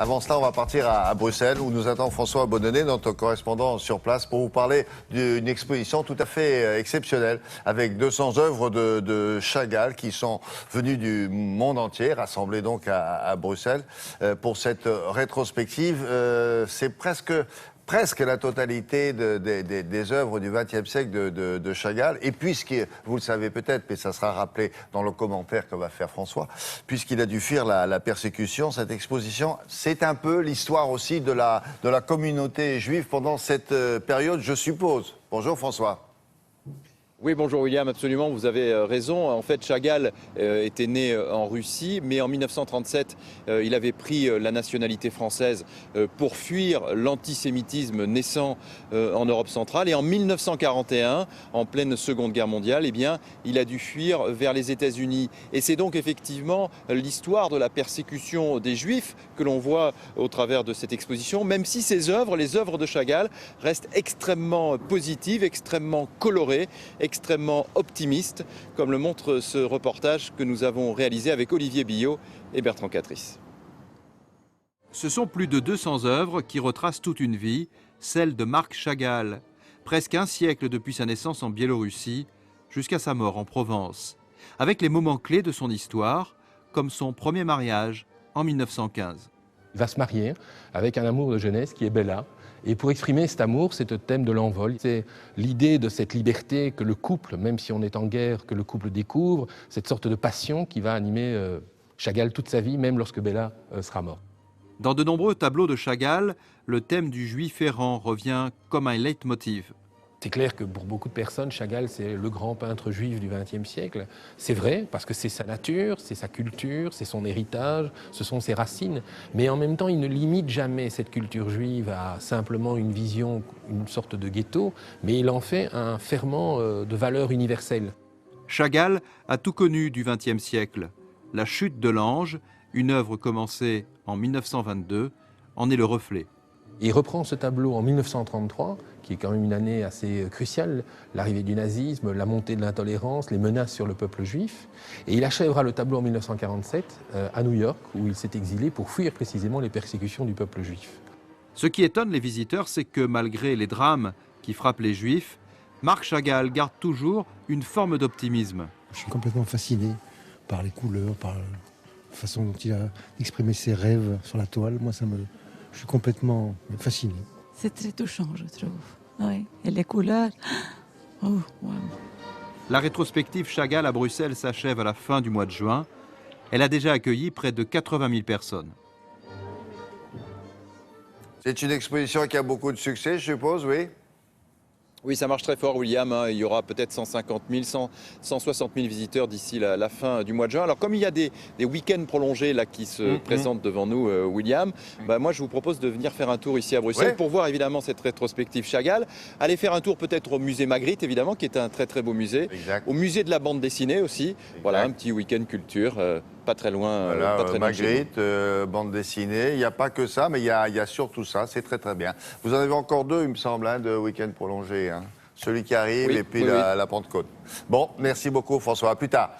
Avant cela, on va partir à Bruxelles où nous attend François Bonnonnet, notre correspondant sur place, pour vous parler d'une exposition tout à fait exceptionnelle avec 200 œuvres de Chagall qui sont venues du monde entier, rassemblées donc à Bruxelles pour cette rétrospective. C'est presque la totalité des œuvres du XXe siècle de Chagall. Et puisque, vous le savez peut-être, mais ça sera rappelé dans le commentaire que va faire François, puisqu'il a dû fuir la persécution, cette exposition, c'est un peu l'histoire aussi de la communauté juive pendant cette période, je suppose. Bonjour François. Oui, bonjour William, absolument, vous avez raison. En fait, Chagall était né en Russie, mais en 1937, il avait pris la nationalité française pour fuir l'antisémitisme naissant en Europe centrale. Et en 1941, en pleine Seconde Guerre mondiale, eh bien, il a dû fuir vers les États-Unis. Et c'est donc effectivement l'histoire de la persécution des Juifs que l'on voit au travers de cette exposition, même si ces œuvres, les œuvres de Chagall, restent extrêmement positives, extrêmement colorées, extrêmement optimiste, comme le montre ce reportage que nous avons réalisé avec Olivier Billot et Bertrand Catris. Ce sont plus de 200 œuvres qui retracent toute une vie, celle de Marc Chagall, presque un siècle depuis sa naissance en Biélorussie jusqu'à sa mort en Provence, avec les moments clés de son histoire, comme son premier mariage en 1915. Il va se marier avec un amour de jeunesse qui est Bella. Et pour exprimer cet amour, c'est le thème de l'envol. C'est l'idée de cette liberté que le couple, même si on est en guerre, que le couple découvre, cette sorte de passion qui va animer Chagall toute sa vie, même lorsque Bella sera morte. Dans de nombreux tableaux de Chagall, le thème du juif errant revient comme un leitmotiv. C'est clair que pour beaucoup de personnes, Chagall, c'est le grand peintre juif du XXe siècle. C'est vrai, parce que c'est sa nature, c'est sa culture, c'est son héritage, ce sont ses racines. Mais en même temps, il ne limite jamais cette culture juive à simplement une vision, une sorte de ghetto, mais il en fait un ferment de valeurs universelles. Chagall a tout connu du XXe siècle. La chute de l'ange, une œuvre commencée en 1922, en est le reflet. Il reprend ce tableau en 1933, qui est quand même une année assez cruciale, l'arrivée du nazisme, la montée de l'intolérance, les menaces sur le peuple juif. Et il achèvera le tableau en 1947 à New York, où il s'est exilé pour fuir précisément les persécutions du peuple juif. Ce qui étonne les visiteurs, c'est que malgré les drames qui frappent les juifs, Marc Chagall garde toujours une forme d'optimisme. Je suis complètement fasciné par les couleurs, par la façon dont il a exprimé ses rêves sur la toile. Moi, je suis complètement fasciné. C'est très touchant, je trouve. Oui. Et les couleurs. Oh, wow. La rétrospective Chagall à Bruxelles s'achève à la fin du mois de juin. Elle a déjà accueilli près de 80 000 personnes. C'est une exposition qui a beaucoup de succès, je suppose, oui? Oui, ça marche très fort, William. Il y aura peut-être 150 000, 160 000 visiteurs d'ici la fin du mois de juin. Alors, comme il y a des week-ends prolongés là, qui se présentent devant nous, William, moi, je vous propose de venir faire un tour ici à Bruxelles pour voir évidemment cette rétrospective Chagall. Aller faire un tour peut-être au musée Magritte, évidemment, qui est un très très beau musée. Exact. Au musée de la bande dessinée aussi. Exact. Voilà, un petit week-end culture. Pas très loin, voilà, pas très Magritte, bande dessinée, il n'y a pas que ça, mais il y a surtout ça, c'est très très bien. Vous en avez encore deux, il me semble, hein, de week-end prolongé. Hein. Celui qui arrive et puis la Pentecôte. Bon, merci beaucoup François, à plus tard.